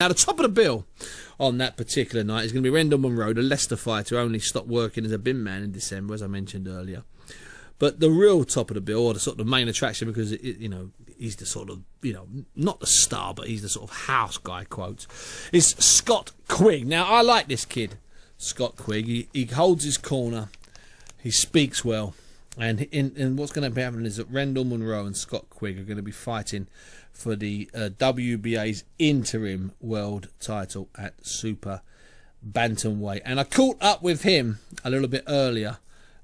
Now, the top of the bill on that particular night is going to be Rendell Munroe, the Leicester fighter, who only stopped working as a bin man in December, as I mentioned earlier. But the real top of the bill, or the sort of main attraction, because he's the sort of, not the star, but he's the sort of house guy, quotes, is Scott Quigg. Now, I like this kid, Scott Quigg. He holds his corner, he speaks well, and what's going to be happening is that Rendell Munroe and Scott Quigg are going to be fighting for the WBA's interim world title at Super-Bantamweight. And I caught up with him a little bit earlier,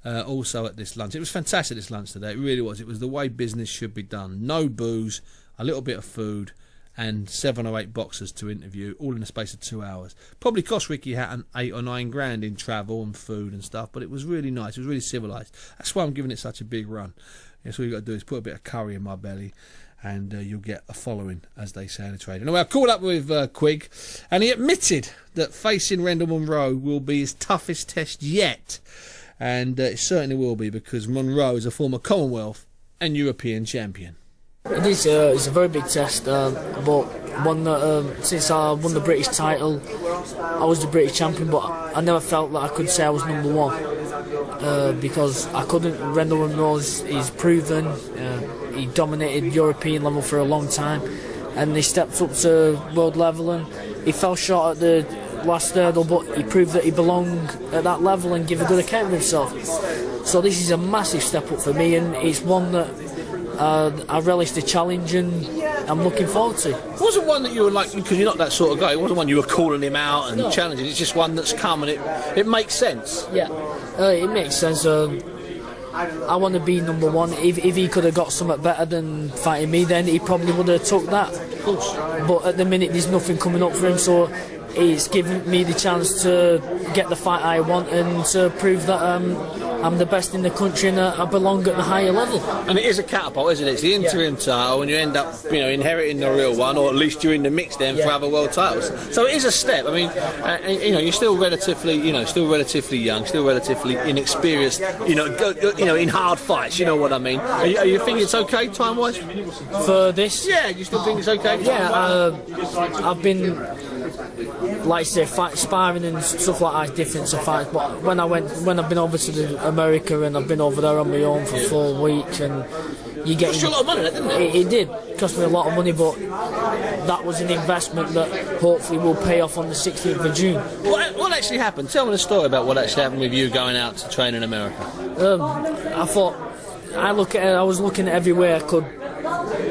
also at this lunch. It was fantastic, this lunch today. It really was. It was the way business should be done. No booze, a little bit of food, and 7 or 8 boxers to interview, all in the space of 2 hours. Probably cost Ricky Hatton 8 or 9 grand in travel and food and stuff, but it was really nice. It was really civilised. That's why I'm giving it such a big run. Yes, all you got to do is put a bit of curry in my belly, and you'll get a following, as they say in the trade. Anyway, I caught up with Quigg, and he admitted that facing Rendell Munroe will be his toughest test yet. And it certainly will be, because Munroe is a former Commonwealth and European champion. It is it's a very big test, but one that, since I won the British title, I was the British champion, but I never felt that I could say I was number one, because I couldn't. Rendell Munroe is proven. He dominated European level for a long time, and he stepped up to world level, and he fell short at the last hurdle, but he proved that he belonged at that level and gave a good account of himself. So this is a massive step up for me, and it's one that I relish the challenge, and I'm looking forward to. It wasn't one that you were like, because you're not that sort of guy, it wasn't one you were calling him out and challenging. It's just one that's come, and it makes sense. Yeah, it makes sense. I want to be number one. If he could have got something better than fighting me, then he probably would have took that. Of course. But at the minute, there's nothing coming up for him, so it's given me the chance to get the fight I want and to prove that I'm the best in the country and I belong at the higher level. And it is a catapult, isn't it? It's the interim title, and you end up, inheriting the real one, or at least you're in the mix then for other world titles. So it is a step. I mean, you're still relatively, young, still relatively inexperienced, in hard fights. You know what I mean? Are you think it's okay time-wise for this? Yeah, you still think it's okay? Yeah, I've been, like I say, sparring and stuff like that, different to fights. But when I've been over to America, and I've been over there on my own for 4 weeks, and you get. It cost you a lot of money, didn't it? It did. It cost me a lot of money, but that was an investment that hopefully will pay off on the 16th of June. What actually happened? Tell me the story about what actually happened with you going out to train in America. I thought I was looking at every way I could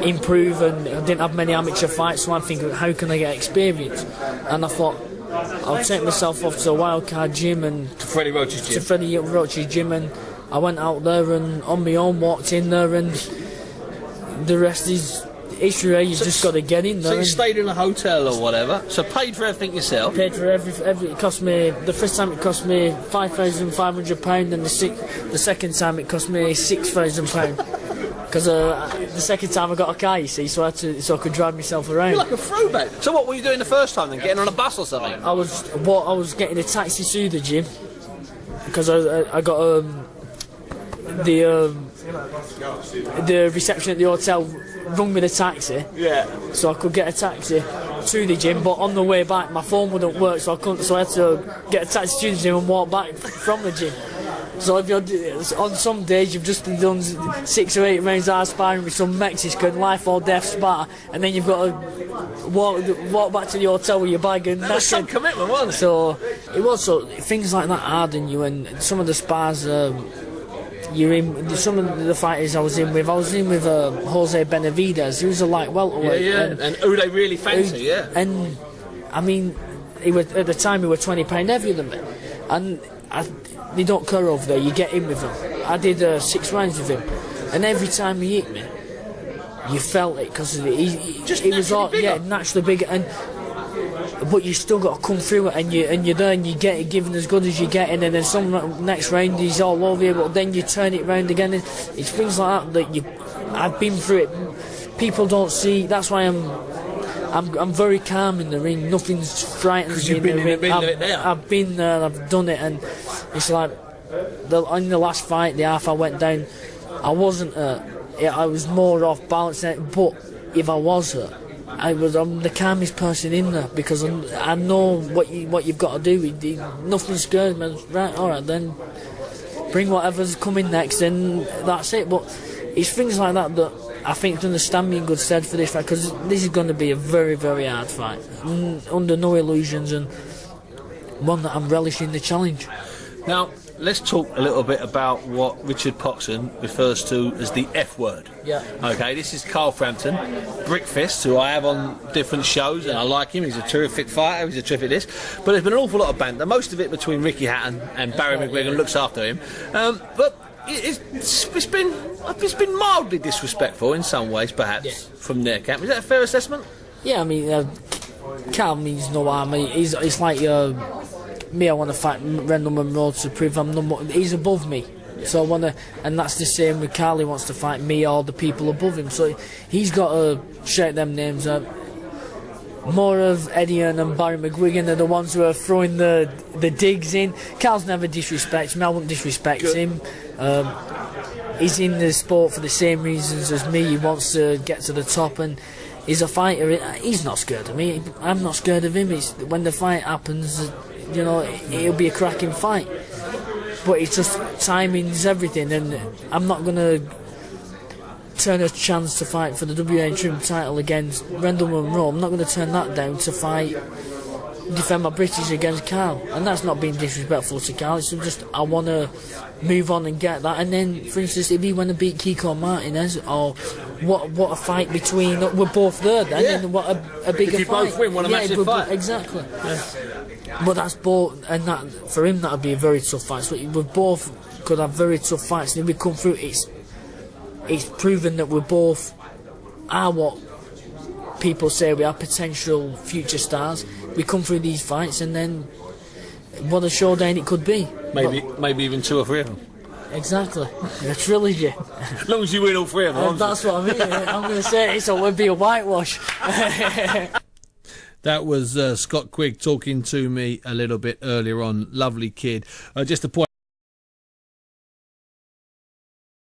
improve, and I didn't have many amateur fights, so I'm thinking, how can I get experience? And I thought, I'll take myself off to a wildcard gym, and to Freddie Roach's gym, and I went out there and on my own walked in there, and the rest is history. You just got to get in there. So you stayed in a hotel or whatever, so paid for everything yourself? Paid for every. It cost me, the first time it cost me £5,500, and the second time it cost me £6,000. Because the second time I got a car, you see, so I could drive myself around. You're like a throwback. So what were you doing the first time then? Getting on a bus or something? I was getting a taxi to the gym, because I got the reception at the hotel rung me the taxi. Yeah. So I could get a taxi to the gym, but on the way back my phone wouldn't work, so I couldn't. So I had to get a taxi to the gym and walk back from the gym. So if you're on some days you've just done 6 or 8 rounds of sparring with some Mexican life or death spar, and then you've got to walk back to the hotel with your bag, and that's some commitment, wasn't it? So it was. So things like that harden you, and some of the spars you're in. Some of the fighters I was in with Jose Benavidez. He was a light welterweight. Yeah. And who they really fancy, And I mean, at the time he was £20 heavier than me, and they don't care over there. You get in with him. I did 6 rounds with him, and every time he hit me, you felt it, because he was all naturally bigger. But you still got to come through it, and you're there, and you get it given as good as you get, and then some next round he's all over you, but then you turn it round again. It's things like that I've been through it. People don't see. That's why I'm very calm in the ring. Nothing's frightens me in the ring. I've been there, I've done it, and it's like in the last fight, the half I went down, I wasn't hurt. I was more off balance, but if I was hurt, I'm the calmest person in there because I know what you've got to do. Nothing scares me. Right, all right, then bring whatever's coming next, and that's it. But it's things like that that I think going to stand me in good stead for this fight, because this is going to be a very, very hard fight, under no illusions, and one that I'm relishing the challenge. Now, let's talk a little bit about what Richard Poxon refers to as the F word. Yeah. Okay, this is Carl Frampton, Brickfist, who I have on different shows, and I like him. He's a terrific fighter, he's a terrific this. But there's been an awful lot of banter, most of it between Ricky Hatton and Barry McGuigan, looks after him. But it's been mildly disrespectful in some ways, perhaps, from their camp. Is that a fair assessment? Yeah, I mean, Carl means no harm. It's like me. I want to fight Randall Munroe to prove I'm number. He's above me, so I want to, and that's the same with Carl. He wants to fight me or the people above him. So he's got to shake them names up. More of Eddie and Barry McGuigan are the ones who are throwing the digs in. Carl's never disrespects me. I wouldn't disrespect him. He's in the sport for the same reasons as me. He wants to get to the top, and he's a fighter. He's not scared of me. I'm not scared of him. It's when the fight happens, you know, it'll be a cracking fight. But it's just timing's everything, and I'm not going to turn a chance to fight for the WA interim title against Randall Munroe. I'm not going to turn that down to defend my British against Carl, and that's not being disrespectful to Carl. It's just I want to move on and get that. And then, for instance, if he went to beat Kiko Martinez, or what a fight between, we're both there then, and what a bigger if you fight. both win, what a massive fight. Exactly. Yeah. But that's both, and that for him that'd be a very tough fight. So we both could have very tough fights, and if we come through, it's proven that we both are what people say we are, potential future stars. We come through these fights, and then what a showdown it could be. Maybe even 2 or 3 of them. Exactly, a trilogy. As long as you win all 3 of them. That's what I mean. I'm going to say it would be a whitewash. That was Scott Quigg talking to me a little bit earlier on. Lovely kid. Just a point.